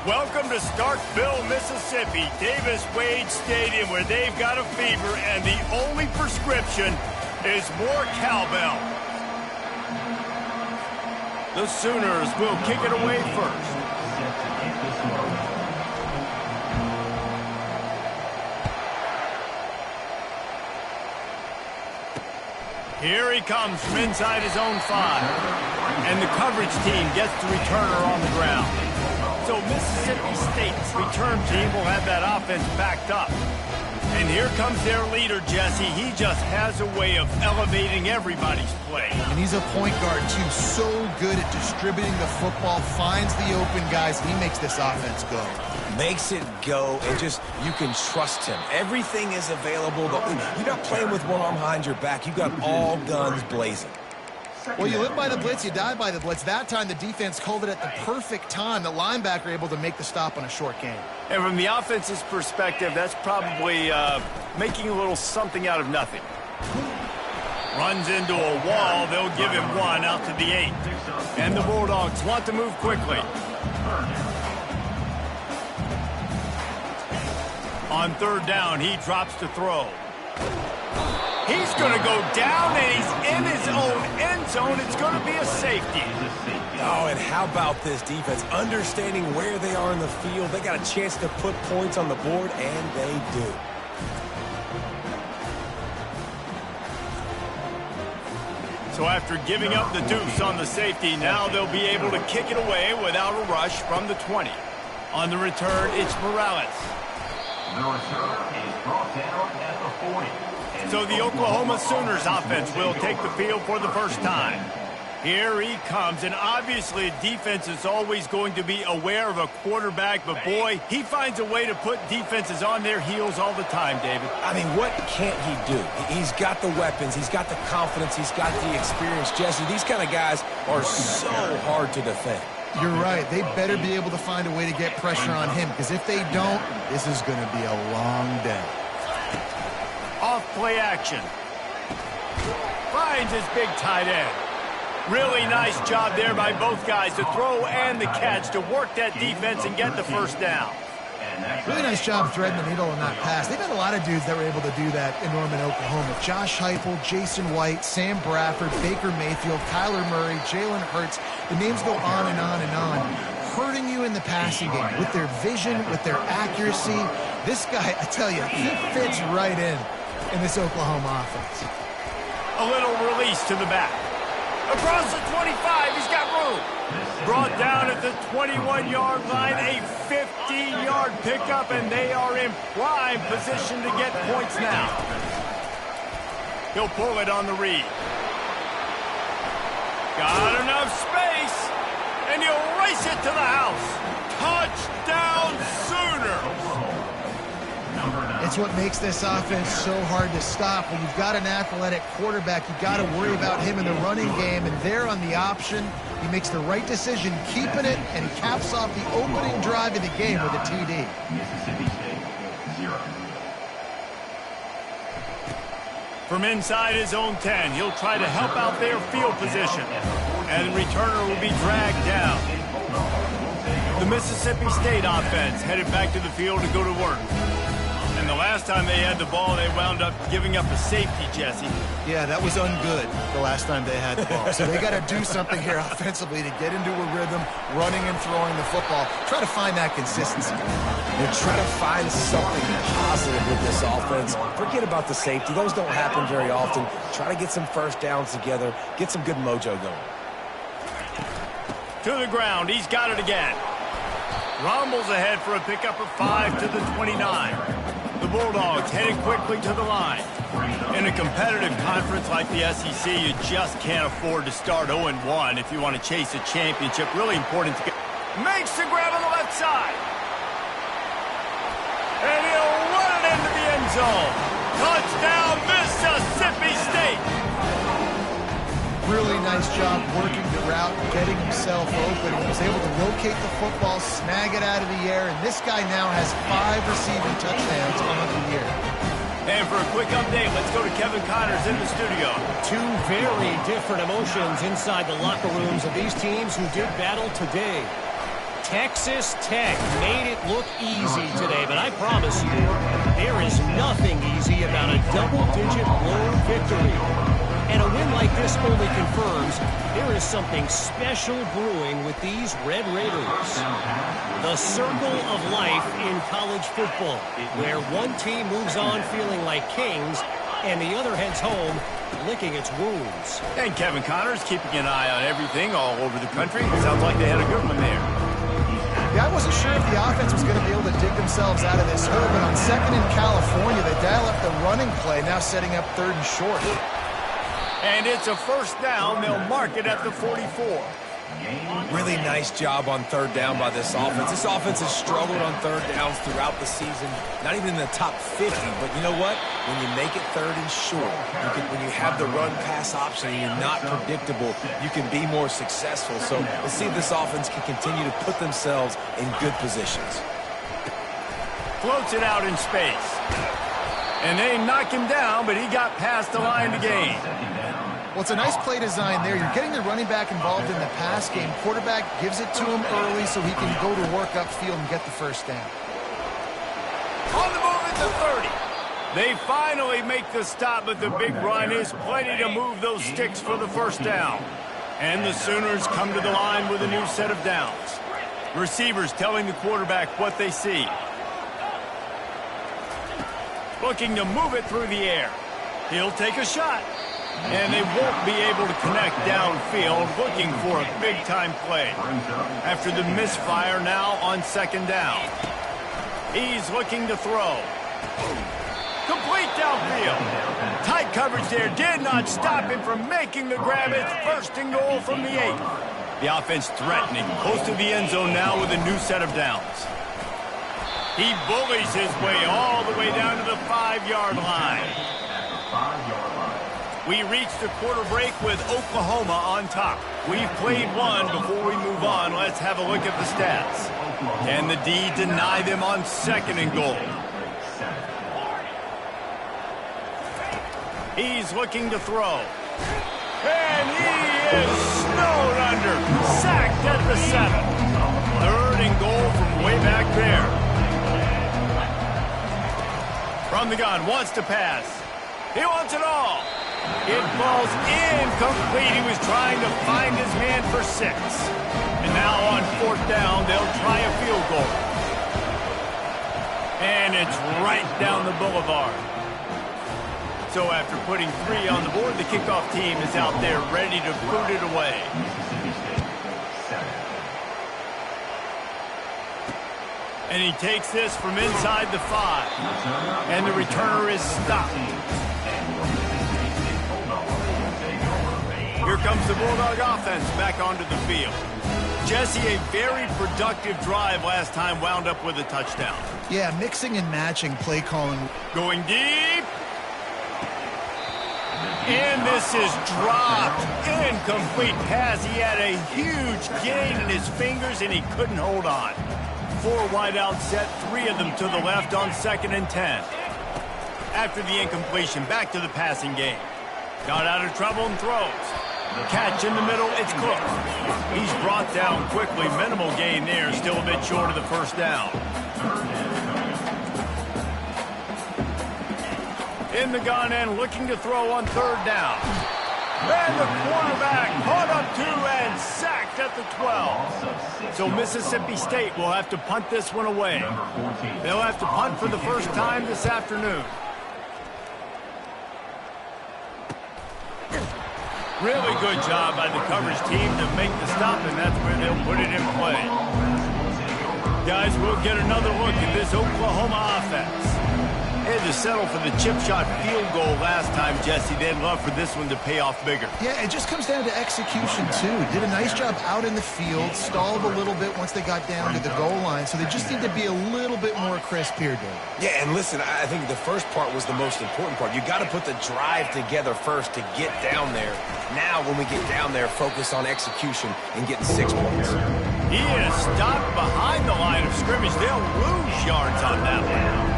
Welcome to Starkville, Mississippi, Davis-Wade Stadium, where they've got a fever, and the only prescription is more cowbell. The Sooners will kick it away first. Here he comes from inside his own 5. And the coverage team gets the returner on the ground. So Mississippi State's return team will have that offense backed up. And here comes their leader, Jesse. He just has a way of elevating everybody's play. And he's a point guard, too. So good at distributing the football, finds the open guys, and he makes this offense go. Makes it go, and just, you can trust him. Everything is available. You're not playing with one arm behind your back. You've got all guns blazing. Well, you live by the blitz, you die by the blitz. That time, the defense called it at the perfect time. The linebacker able to make the stop on a short game. And from the offense's perspective, that's probably making a little something out of nothing. Runs into a wall. They'll give him one out to the 8. And the Bulldogs want to move quickly. On third down, he drops to throw. He's going to go down, and he's in his own end zone. It's going to be a safety. Oh, and how about this defense? Understanding where they are in the field. They got a chance to put points on the board, and they do. So after giving up the deuce on the safety, now they'll be able to kick it away without a rush from the 20. On the return, it's Morales. The return is brought down at the 40. So the Oklahoma Sooners offense will take the field for the first time. Here he comes, and obviously defense is always going to be aware of a quarterback, but boy, he finds a way to put defenses on their heels all the time, David. I mean, what can't he do? He's got the weapons, he's got the confidence, he's got the experience. Jesse, these kind of guys are so hard to defend. You're right. They better be able to find a way to get pressure on him, because if they don't, this is going to be a long day. Off play action. Finds his big tight end. Really nice job there by both guys, the throw and the catch, to work that defense and get the first down. Really nice job threading the needle on that pass. They've had a lot of dudes that were able to do that in Norman, Oklahoma. Josh Heupel, Jason White, Sam Bradford, Baker Mayfield, Kyler Murray, Jalen Hurts. The names go on and on and on. Hurting you in the passing game with their vision, with their accuracy. This guy, I tell you, he fits right in this Oklahoma offense. A little release to the back. Across the 25, he's got room. Brought down at the 21-yard line, a 15-yard pickup, and they are in prime position to get points now. He'll pull it on the read. Got enough space, and he'll race it to the house. Touchdown, Sooners! It's what makes this offense so hard to stop. When you've got an athletic quarterback, you've got to worry about him in the running game, and there on the option, he makes the right decision, keeping it, and he caps off the opening drive of the game with a TD. Mississippi State, 0. From inside his own 10, he'll try to help out their field position, and the returner will be dragged down. The Mississippi State offense headed back to the field to go to work. And the last time they had the ball, they wound up giving up a safety, Jesse. Yeah, that was ungood the last time they had the ball. So they got to do something here offensively to get into a rhythm, running and throwing the football. Try to find that consistency. You try to find something positive with this offense. Forget about the safety. Those don't happen very often. Try to get some first downs together. Get some good mojo going. To the ground. He's got it again. Rumbles ahead for a pickup of 5 to the 29. The Bulldogs headed quickly to the line. In a competitive conference like the SEC, you just can't afford to start 0-1 if you want to chase a championship. Really important to get. Makes the grab on the left side. And he'll run it into the end zone. Touchdown, Mississippi State. Really nice job working the route, getting himself open. He was able to locate the football, snag it out of the air, and this guy now has 5 receiving touchdowns on the year. And for a quick update, let's go to Kevin Connors in the studio. Two very different emotions inside the locker rooms of these teams who did battle today. Texas Tech made it look easy today, but I promise you, there is nothing easy about a double-digit blown victory. And a win like this only confirms there is something special brewing with these Red Raiders. The circle of life in college football, where one team moves on feeling like kings and the other heads home licking its wounds. And Kevin Connors keeping an eye on everything all over the country. Sounds like they had a good one there. Yeah, I wasn't sure if the offense was going to be able to dig themselves out of this hole, but on second in California, they dial up the running play, now setting up third and short. And it's a first down. They'll mark it at the 44. Really nice job on third down by this offense. This offense has struggled on third downs throughout the season. Not even in the top 50, but you know what? When you make it third and short, when you have the run-pass option and you're not predictable, you can be more successful. So let's see if this offense can continue to put themselves in good positions. Floats it out in space. And they knock him down, but he got past the line to gain. Well, it's a nice play design there. You're getting the running back involved in the pass game. Quarterback gives it to him early so he can go to work upfield and get the first down. On the move at the 30. They finally make the stop, but the big run is plenty to move those sticks for the first down. And the Sooners come to the line with a new set of downs. Receivers telling the quarterback what they see. Looking to move it through the air. He'll take a shot. And they won't be able to connect downfield, looking for a big-time play. After the misfire, now on second down. He's looking to throw. Complete downfield. Tight coverage there did not stop him from making the grab. It's first and goal from the 8. The offense threatening, close to the end zone now with a new set of downs. He bullies his way all the way down to the 5-yard line. We reach the quarter break with Oklahoma on top. We've played one. Before we move on, let's have a look at the stats. Can the D deny them on second and goal? He's looking to throw. And he is snowed under. Sacked at the 7. Third and goal from way back there. From the gun, wants to pass. He wants it all. It falls incomplete. He was trying to find his man for 6. And now on fourth down, they'll try a field goal. And it's right down the boulevard. So after putting 3 on the board, the kickoff team is out there ready to boot it away. And he takes this from inside the 5. And the returner is stopped. Here comes the Bulldog offense back onto the field. Jesse, a very productive drive last time, wound up with a touchdown. Yeah, mixing and matching play calling. Going deep. And this is dropped. Incomplete pass. He had a huge gain in his fingers, and he couldn't hold on. 4 wide out set, 3 of them to the left on second and 10. After the incompletion, back to the passing game. Got out of trouble and throws. Catch in the middle, it's Cook. He's brought down quickly. Minimal gain there, still a bit short of the first down. In the gun and looking to throw on third down. And the quarterback caught up 2 and sacked at the 12. So Mississippi State will have to punt this one away. They'll have to punt for the first time this afternoon. Really good job by the coverage team to make the stop, and that's where they'll put it in play. Guys, we'll get another look at this Oklahoma offense. They had to settle for the chip shot field goal last time, Jesse. They'd love for this one to pay off bigger. Yeah, it just comes down to execution, too. Did a nice job out in the field, stalled a little bit once they got down to the goal line, so they just need to be a little bit more crisp here, Dave. Yeah, and listen, I think the first part was the most important part. You got to put the drive together first to get down there. Now, when we get down there, focus on execution and getting 6 points. He is stopped behind the line of scrimmage. They'll lose yards on that one.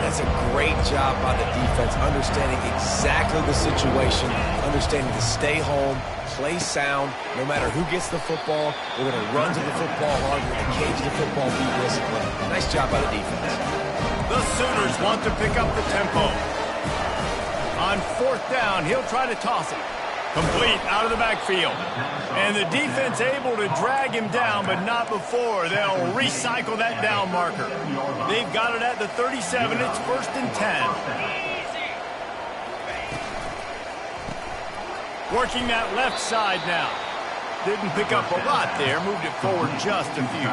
That's a great job by the defense, understanding exactly the situation, understanding to stay home, play sound. No matter who gets the football, they're going to run to the football hard. They're going to cage the football, be disciplined. Nice job by the defense. The Sooners want to pick up the tempo. On 4th down, he'll try to toss it. Complete out of the backfield. And the defense able to drag him down, but not before they'll recycle that down marker. They've got it at the 37. It's 1st and 10. Working that left side now. Didn't pick up a lot there. Moved it forward just a few.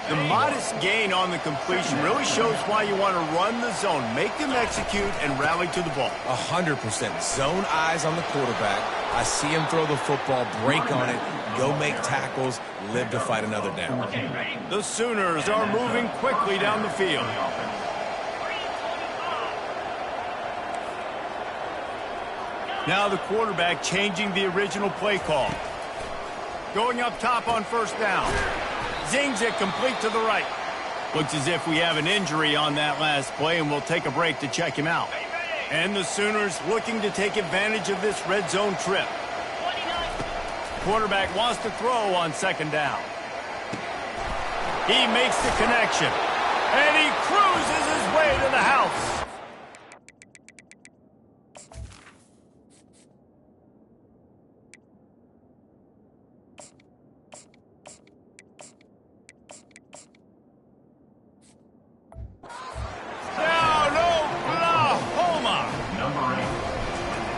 The modest gain on the completion really shows why you want to run the zone, make them execute, and rally to the ball. 100%. Zone eyes on the quarterback. I see him throw the football, break on it, go make tackles, live to fight another down. The Sooners are moving quickly down the field. Now the quarterback changing the original play call. Going up top on 1st down. Zings it complete to the right. Looks as if we have an injury on that last play, and we'll take a break to check him out. And the Sooners looking to take advantage of this red zone trip. Quarterback wants to throw on 2nd down. He makes the connection. And he cruises his way to the house.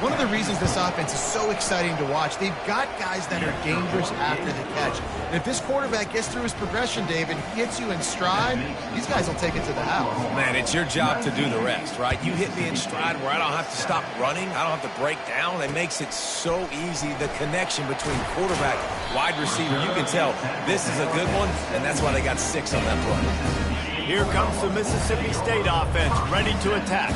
One of the reasons this offense is so exciting to watch, they've got guys that are dangerous after the catch. And if this quarterback gets through his progression, David, hits you in stride, these guys will take it to the house. Man, it's your job to do the rest, right? You hit me in stride where I don't have to stop running. I don't have to break down. It makes it so easy, the connection between quarterback, wide receiver. You can tell this is a good one, and that's why they got 6 on that play. Here comes the Mississippi State offense, ready to attack.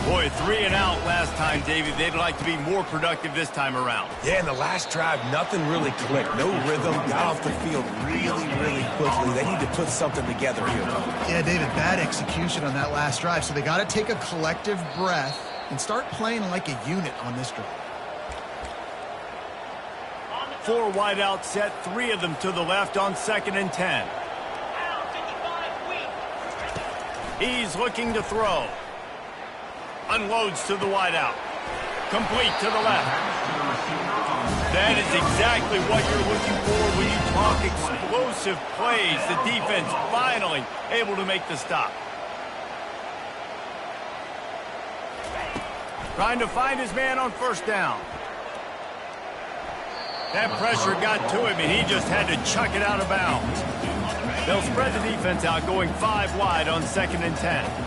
Boy, 3 and out last time, David. They'd like to be more productive this time around. Yeah, in the last drive, nothing really clicked. No rhythm, got off the field really quickly. They need to put something together here. Yeah, David, bad execution on that last drive, so they got to take a collective breath and start playing like a unit on this drive. 4 wideouts set, 3 of them to the left on 2nd and 10. He's looking to throw. Unloads to the wideout. Complete to the left. That is exactly what you're looking for when you talk explosive plays. The defense finally able to make the stop. Trying to find his man on 1st down. That pressure got to him, and he just had to chuck it out of bounds. They'll spread the defense out, going 5 wide on 2nd and 10.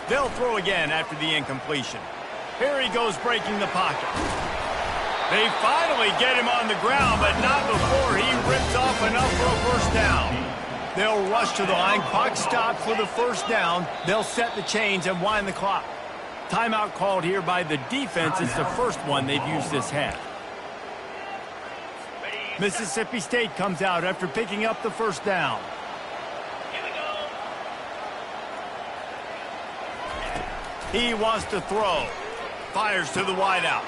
They'll throw again after the incompletion. Here he goes breaking the pocket. They finally get him on the ground, but not before he rips off enough for a 1st down. They'll rush to the line. Clock stopped for the 1st down. They'll set the chains and wind the clock. Timeout called here by the defense. It's the first one they've used this half. Mississippi State comes out after picking up the 1st down. He wants to throw. Fires to the wideout.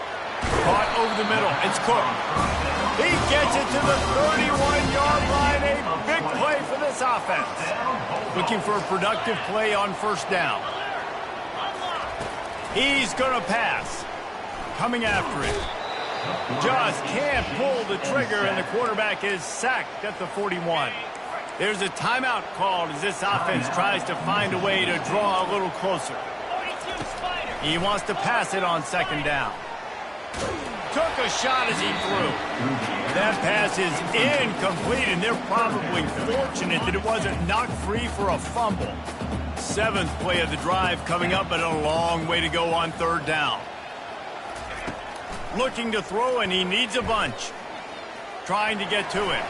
Caught over the middle. It's Cook. He gets it to the 31-yard line. A big play for this offense. Looking for a productive play on 1st down. He's going to pass. Coming after it. Just can't pull the trigger, and the quarterback is sacked at the 41. There's a timeout called as this offense tries to find a way to draw a little closer. He wants to pass it on 2nd down. Took a shot as he threw. That pass is incomplete, and they're probably fortunate that it wasn't knocked free for a fumble. 7th play of the drive coming up, but a long way to go on 3rd down. Looking to throw, and he needs a bunch. Trying to get to it.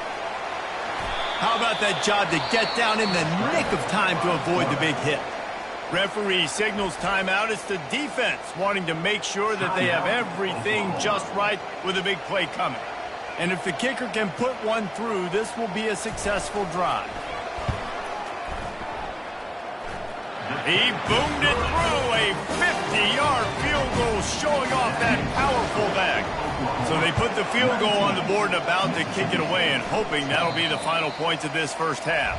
How about that job to get down in the nick of time to avoid the big hit? Referee signals timeout. It's the defense wanting to make sure that they have everything just right with a big play coming. And if the kicker can put one through, this will be a successful drive. He boomed it through, a 50-yard field goal showing off that powerful leg. So they put the field goal on the board and about to kick it away and hoping that'll be the final points of this first half.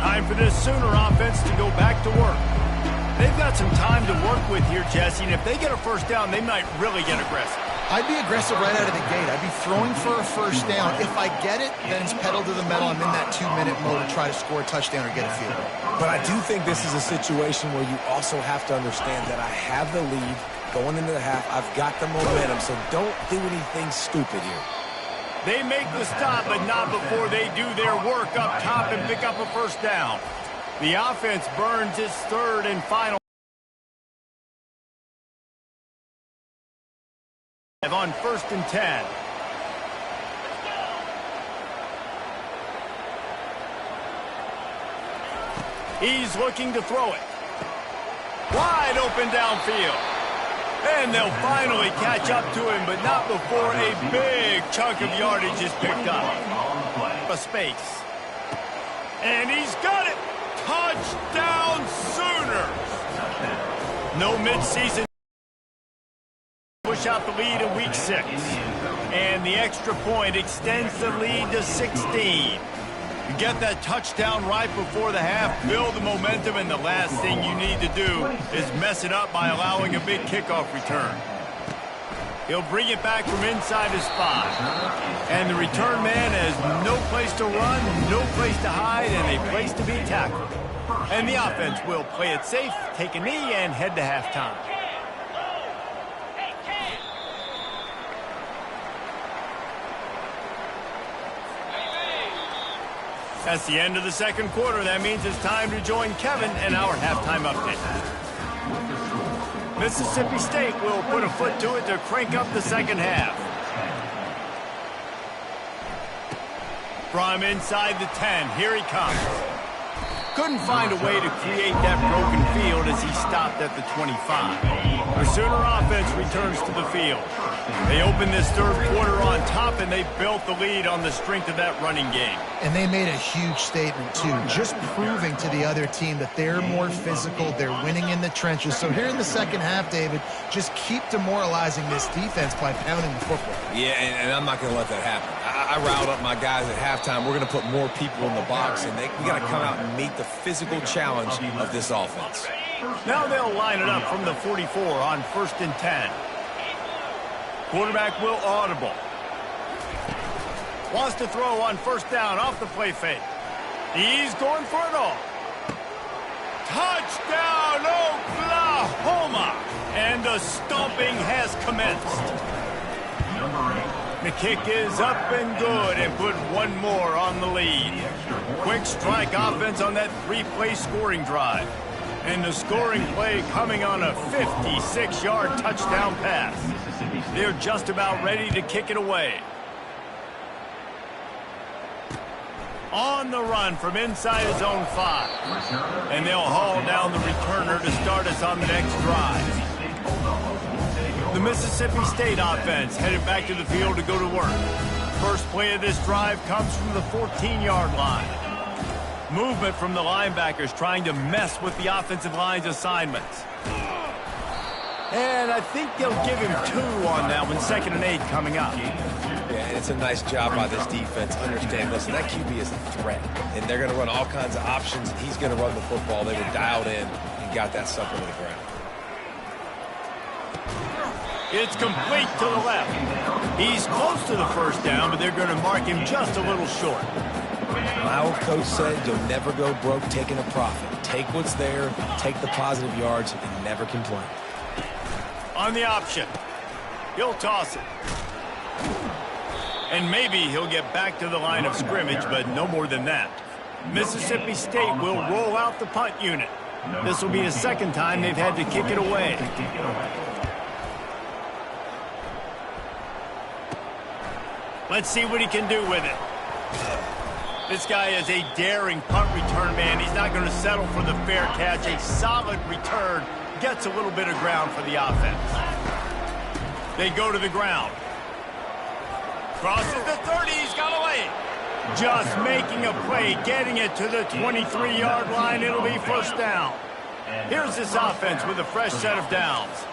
Time for this Sooner offense to go back to work. They've got some time to work with here, Jesse, and if they get a first down, they might really get aggressive. I'd be aggressive right out of the gate. I'd be throwing for a first down. If I get it, then it's pedal to the metal. I'm in that 2-minute mode to try to score a touchdown or get a field goal. But I do think this is a situation where you also have to understand that I have the lead going into the half. I've got the momentum, so don't do anything stupid here. They make the stop, but not before they do their work up top and pick up a first down. The offense burns its third and final on 1st and 10. He's looking to throw it. Wide open downfield. And they'll finally catch up to him, but not before a big chunk of yardage is picked up. A space. And he's got it. Touchdown Sooners. No midseason. Push out the lead in week 6. And the extra point extends the lead to 16. You get that touchdown right before the half, build the momentum, and the last thing you need to do is mess it up by allowing a big kickoff return. He'll bring it back from inside his 5. And the return man has no place to run, no place to hide, and a place to be tackled. And the offense will play it safe, take a knee, and head to halftime. That's the end of the second quarter. That means it's time to join Kevin in our halftime update. Mississippi State will put a foot to it to crank up the second half. From inside the 10, here he comes. Couldn't find a way to create that broken field as he stopped at the 25. The Sooner offense returns to the field. They open this third quarter on top, and they built the lead on the strength of that running game. And they made a huge statement, too, just proving to the other team that they're more physical, they're winning in the trenches. So here in the second half, David, just keep demoralizing this defense by pounding the football. Yeah, and I'm not going to let that happen. I riled up my guys at halftime. We're going to put more people in the box, and we got to come out and meet the physical challenge of this offense. Now they'll line it up from the 44 on 1st and 10. Quarterback will audible. Wants to throw on first down off the play fake. He's going for it all. Touchdown, Oklahoma! And the stomping has commenced. The kick is up and good and put one more on the lead. Quick strike offense on that 3-play scoring drive. And the scoring play coming on a 56-yard touchdown pass. They're just about ready to kick it away. On the run from inside his own 5. And they'll haul down the returner to start us on the next drive. The Mississippi State offense headed back to the field to go to work. First play of this drive comes from the 14-yard line. Movement from the linebackers trying to mess with the offensive line's assignments. And I think they'll give him 2 on that one, 2nd and 8 coming up. Yeah, and it's a nice job by this defense. Understand, listen, that QB is a threat. And they're going to run all kinds of options, and he's going to run the football. They were dialed in and got that sucker to the ground. It's complete to the left. He's close to the first down, but they're going to mark him just a little short. My old coach said you'll never go broke taking a profit. Take what's there, take the positive yards, and never complain. On the option. He'll toss it. And maybe he'll get back to the line of scrimmage, but no more than that. Mississippi State will roll out the punt unit. This will be the second time they've had to kick it away. Let's see what he can do with it. This guy is a daring punt return man. He's not going to settle for the fair catch. A solid return gets a little bit of ground for the offense. They go to the ground. Crosses the 30, he's got away. Just making a play, getting it to the 23-yard line. It'll be first down. Here's this offense with a fresh set of downs.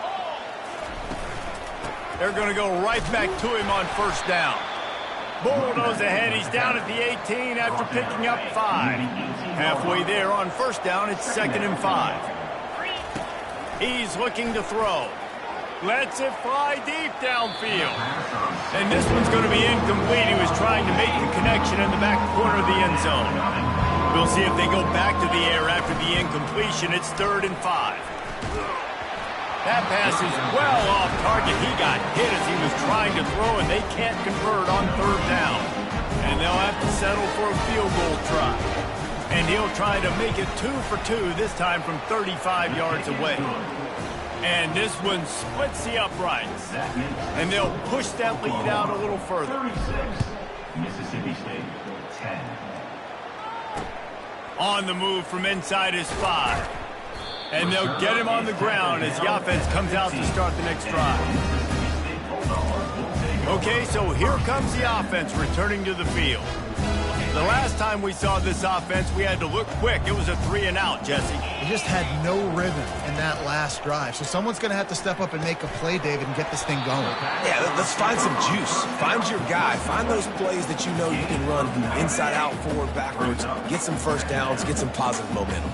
They're going to go right back to him on first down. Bulldoze ahead. He's down at the 18 after picking up 5. Halfway there on first down, it's 2nd and 5. He's looking to throw. Lets it fly deep downfield. And this one's going to be incomplete. He was trying to make the connection in the back corner of the end zone. We'll see if they go back to the air after the incompletion. It's 3rd and 5. That pass is well off target. He got hit as he was trying to throw, and they can't convert on 3rd down. And they'll have to settle for a field goal try. And he'll try to make it 2 for 2, this time from 35 yards away. And this one splits the uprights. And they'll push that lead out a little further. 36, Mississippi State, 10. On the move from inside his 5. And they'll get him on the ground as the offense comes out to start the next drive. Okay, so here comes the offense returning to the field. The last time we saw this offense, we had to look quick. It was a 3-and-out, Jesse. They just had no rhythm in that last drive. So someone's going to have to step up and make a play, David, and get this thing going. Yeah, let's find some juice. Find your guy. Find those plays that you know you can run inside out, forward, backwards. Get some first downs. Get some positive momentum.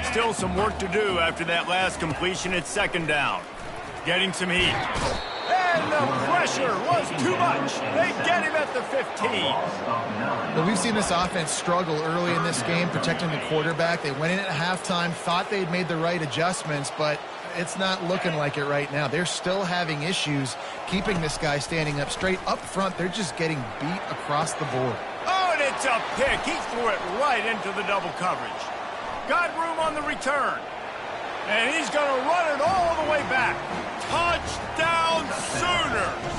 Still some work to do after that last completion at 2nd down. Getting some heat. And the pressure was too much. They get him at the 15. Well, we've seen this offense struggle early in this game, protecting the quarterback. They went in at halftime, thought they'd made the right adjustments, but it's not looking like it right now. They're still having issues keeping this guy standing up straight. Up front, they're just getting beat across the board. Oh, and it's a pick. He threw it right into the double coverage. Got room on the return. And he's going to run it all the way back. Touchdown Sooners!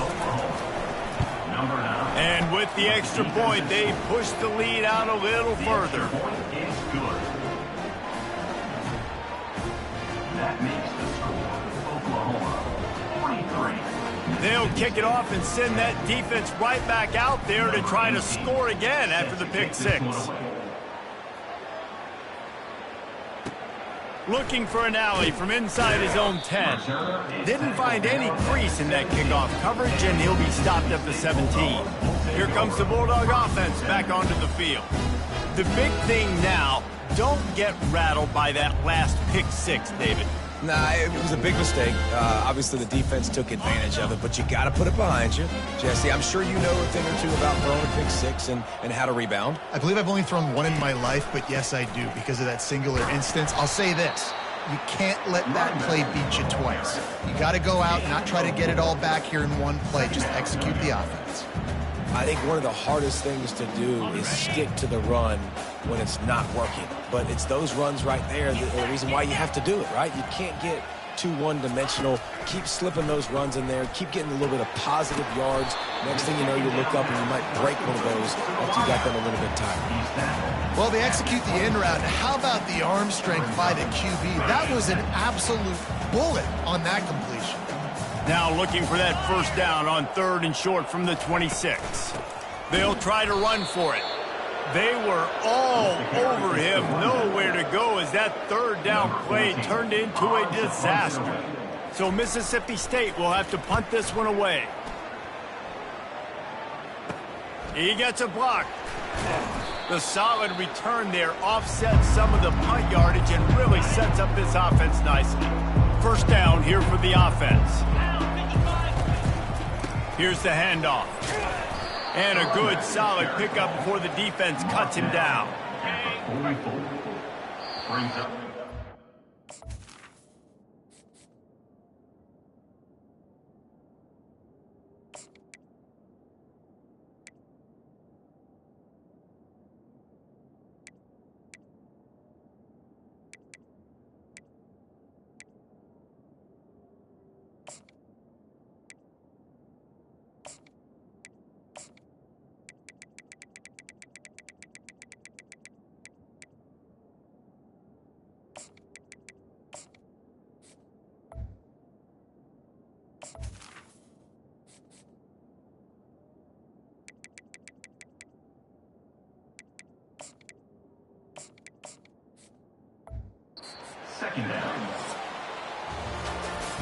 And with the extra point, they push the lead out a little further. That makes the score Oklahoma 43. They'll kick it off and send that defense right back out there to try to score again after the pick 6. Looking for an alley from inside his own 10. Didn't find any crease in that kickoff coverage, and he'll be stopped at the 17. Here comes the Bulldog offense back onto the field. The big thing now, don't get rattled by that last pick 6, David. Nah, it was a big mistake. Obviously, the defense took advantage of it, but you got to put it behind you. Jesse, I'm sure you know a thing or two about throwing a pick 6 and how to rebound. I believe I've only thrown one in my life, but yes, I do, because of that singular instance. I'll say this. You can't let that play beat you twice. You got to go out and not try to get it all back here in one play. Just execute the offense. I think one of the hardest things to do is stick to the run when it's not working. But it's those runs right there the reason why you have to do it, right? You can't get too one-dimensional. Keep slipping those runs in there. Keep getting a little bit of positive yards. Next thing you know, you look up and you might break one of those after you got them a little bit tired. Well, they execute the in route. How about the arm strength by the QB? That was an absolute bullet on that completion. Now looking for that first down on 3rd and short from the 26. They'll try to run for it. They were all over him, nowhere to go as that 3rd down play turned into a disaster. So Mississippi State will have to punt this one away. He gets a block. The solid return there offsets some of the punt yardage and really sets up this offense nicely. First down here for the offense. Here's the handoff. And a good, solid pickup before the defense cuts him down. Brings up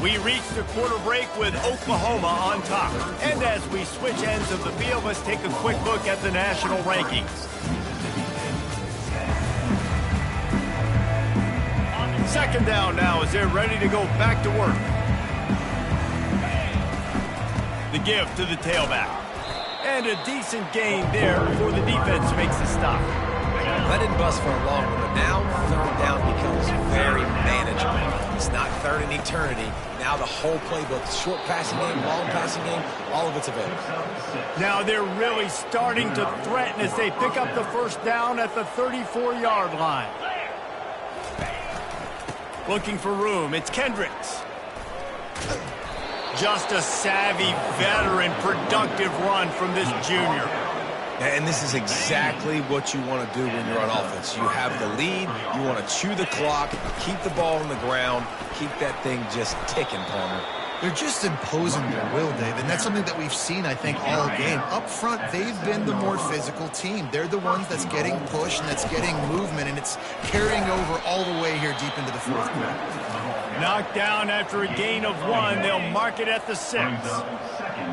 We reach the quarter break with Oklahoma on top. And as we switch ends of the field, let's take a quick look at the national rankings. Second down now as they're ready to go back to work. The give to the tailback. And a decent gain there before the defense makes a stop. That didn't bust for a long one, but now third down becomes very manageable. It's not third in eternity. Now the whole playbook, short passing game, long passing game, all of it's available. Now they're really starting to threaten as they pick up the first down at the 34-yard line. Looking for room, it's Kendricks. Just a savvy, veteran, productive run from this junior. And this is exactly what you want to do when you're on offense. You have the lead, you want to chew the clock, keep the ball on the ground, keep that thing just ticking, Palmer. They're just imposing their will, Dave, and that's something that we've seen, I think, all game. Up front, they've been the more physical team. They're the ones that's getting pushed and that's getting movement, and it's carrying over all the way here deep into the fourth quarter. Knocked down after a gain of 1. They'll mark it at the 6.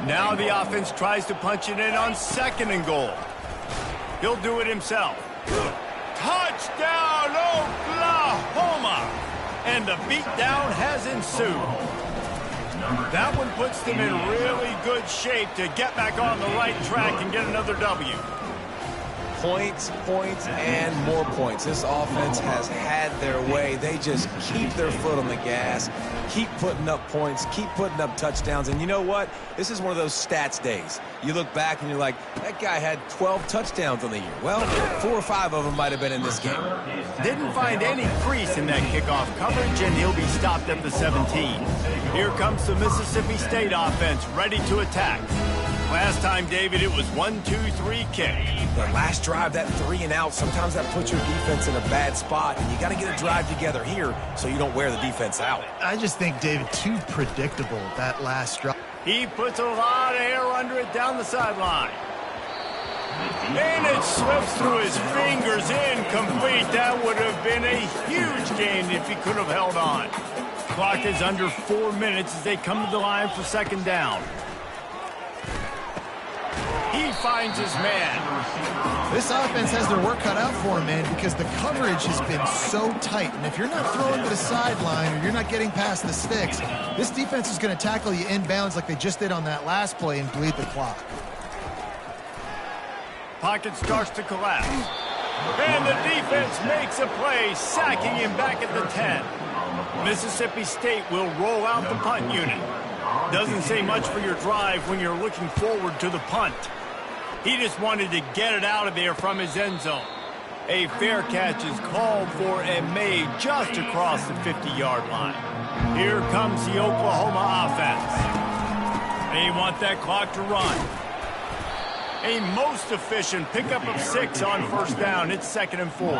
Now the offense tries to punch it in on 2nd and goal. He'll do it himself. Touchdown, Oklahoma! And the beatdown has ensued. That one puts them in really good shape to get back on the right track and get another W. Points, points, and more points. This offense has had their way. They just keep their foot on the gas, keep putting up points, keep putting up touchdowns. And you know what? This is one of those stats days. You look back and you're like, that guy had 12 touchdowns on the year. Well, 4 or 5 of them might have been in this game. Didn't find any crease in that kickoff coverage, and he'll be stopped at the 17. Here comes the Mississippi State offense, ready to attack. Last time, David, it was 1-2-3 kick. The last drive, that 3 and out, sometimes that puts your defense in a bad spot, and you got to get a drive together here so you don't wear the defense out. I just think, David, too predictable, that last drive. He puts a lot of air under it down the sideline. And it slips through his fingers, incomplete. That would have been a huge gain if he could have held on. Clock is under 4 minutes as they come to the line for 2nd down. He finds his man. This offense has their work cut out for him, man, because the coverage has been so tight. And if you're not throwing to the sideline or you're not getting past the sticks, this defense is going to tackle you inbounds like they just did on that last play and bleed the clock. Pocket starts to collapse. And the defense makes a play, sacking him back at the 10. Mississippi State will roll out the punt unit. Doesn't say much for your drive when you're looking forward to the punt. He just wanted to get it out of there from his end zone. A fair catch is called for and made just across the 50-yard line. Here comes the Oklahoma offense. They want that clock to run. A most efficient pickup of 6 on 1st down. It's 2nd and 4.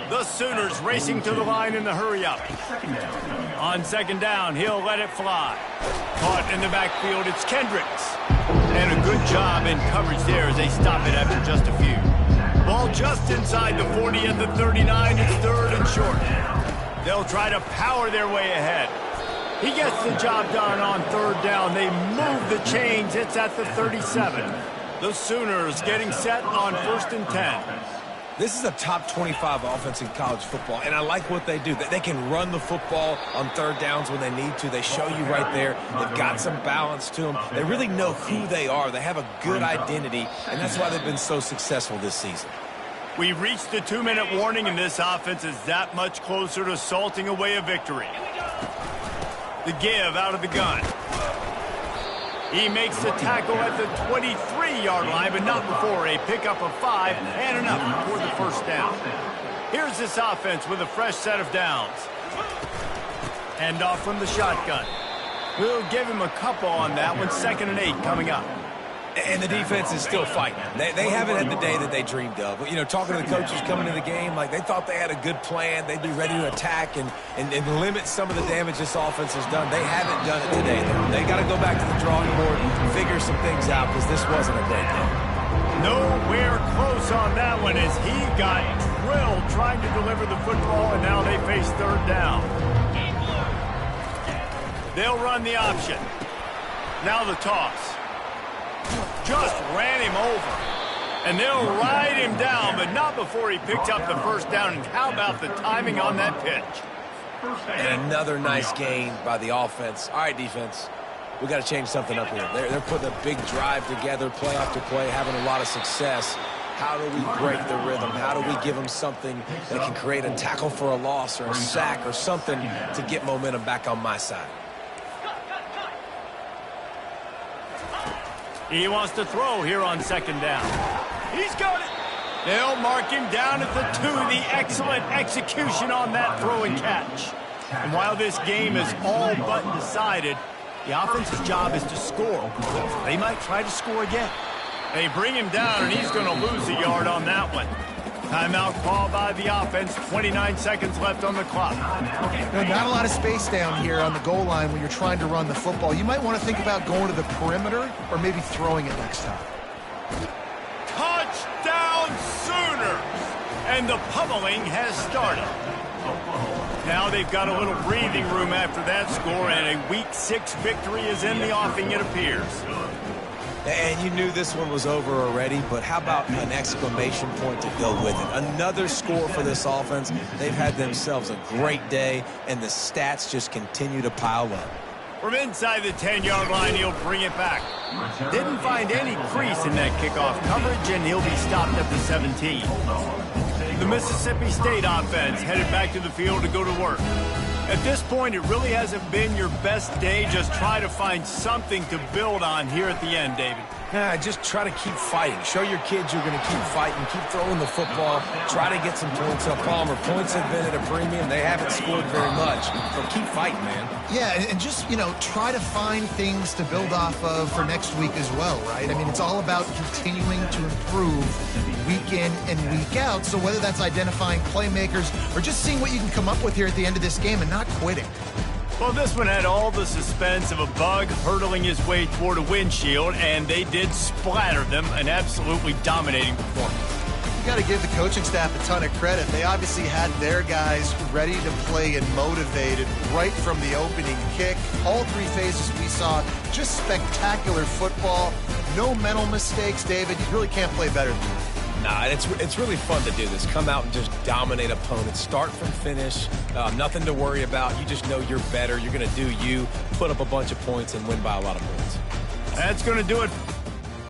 The Sooners racing to the line in the hurry-up. On 2nd down, he'll let it fly. Caught in the backfield, it's Kendricks. And a good job in coverage there as they stop it after just a few. Ball just inside the 40 at the 39. It's 3rd and short. They'll try to power their way ahead. He gets the job done on 3rd down. They move the chains. It's at the 37. The Sooners getting set on 1st and 10. This is a top 25 offense in college football, and I like what they do. They can run the football on 3rd downs when they need to. They show you right there. They've got some balance to them. They really know who they are. They have a good identity, and that's why they've been so successful this season. We've reached the 2-minute warning, and this offense is that much closer to salting away a victory. The give out of the gun. He makes the tackle at the 23-yard line, but not before a pickup of 5 and enough for the 1st down. Here's this offense with a fresh set of downs. Hand off from the shotgun. We'll give him a couple on that one. 2nd and 8 coming up. And the defense is still fighting. They haven't had the day that they dreamed of. You know, talking to the coaches coming to the game, like they thought they had a good plan. They'd be ready to attack and limit some of the damage this offense has done. They haven't done it today, though. They got to go back to the drawing board and figure some things out because this wasn't a great day. Nowhere close on that one as he got drilled trying to deliver the football, and now they face 3rd down. They'll run the option. Now the toss. Just ran him over. And they'll ride him down, but not before he picked up the first down. And how about the timing on that pitch? And another nice gain by the offense. All right, defense. We got to change something up here. They're putting a big drive together, play after play, having a lot of success. How do we break the rhythm? How do we give them something that can create a tackle for a loss or a sack or something to get momentum back on my side? He wants to throw here on second down. He's got it. They'll mark him down at the 2. The excellent execution on that throw and catch. And while this game is all but decided, the offense's job is to score. They might try to score again. They bring him down, and he's going to lose a yard on that one. Timeout called by the offense. 29 seconds left on the clock. Not a lot of space down here on the goal line when you're trying to run the football. You might want to think about going to the perimeter or maybe throwing it next time. Touchdown Sooners! And the pummeling has started. Now they've got a little breathing room after that score, and a Week 6 victory is in the offing, it appears. And you knew this one was over already, but how about an exclamation point to go with it? Another score for this offense. They've had themselves a great day, and the stats just continue to pile up. From inside the 10-yard line, he'll bring it back. Didn't find any crease in that kickoff coverage, and he'll be stopped at the 17. The Mississippi State offense headed back to the field to go to work. At this point, it really hasn't been your best day. Just try to find something to build on here at the end, David. Just try to keep fighting. Show your kids you're going to keep fighting. Keep throwing the football. Try to get some points up. Palmer, points have been at a premium. They haven't scored very much. So keep fighting, man. Yeah, and just, try to find things to build off of for next week as well, right? I mean, it's all about continuing to improve week in and week out. So whether that's identifying playmakers or just seeing what you can come up with here at the end of this game and not quitting. Well, this one had all the suspense of a bug hurtling his way toward a windshield, and they did splatter them. An absolutely dominating performance. You got to give the coaching staff a ton of credit. They obviously had their guys ready to play and motivated right from the opening kick. All 3 phases we saw, just spectacular football. No mental mistakes, David. You really can't play better than that. Nah, it's really fun to do this. Come out and just dominate opponents. Start from finish. Nothing to worry about. You just know you're better. You're going to do you, put up a bunch of points, and win by a lot of points. That's going to do it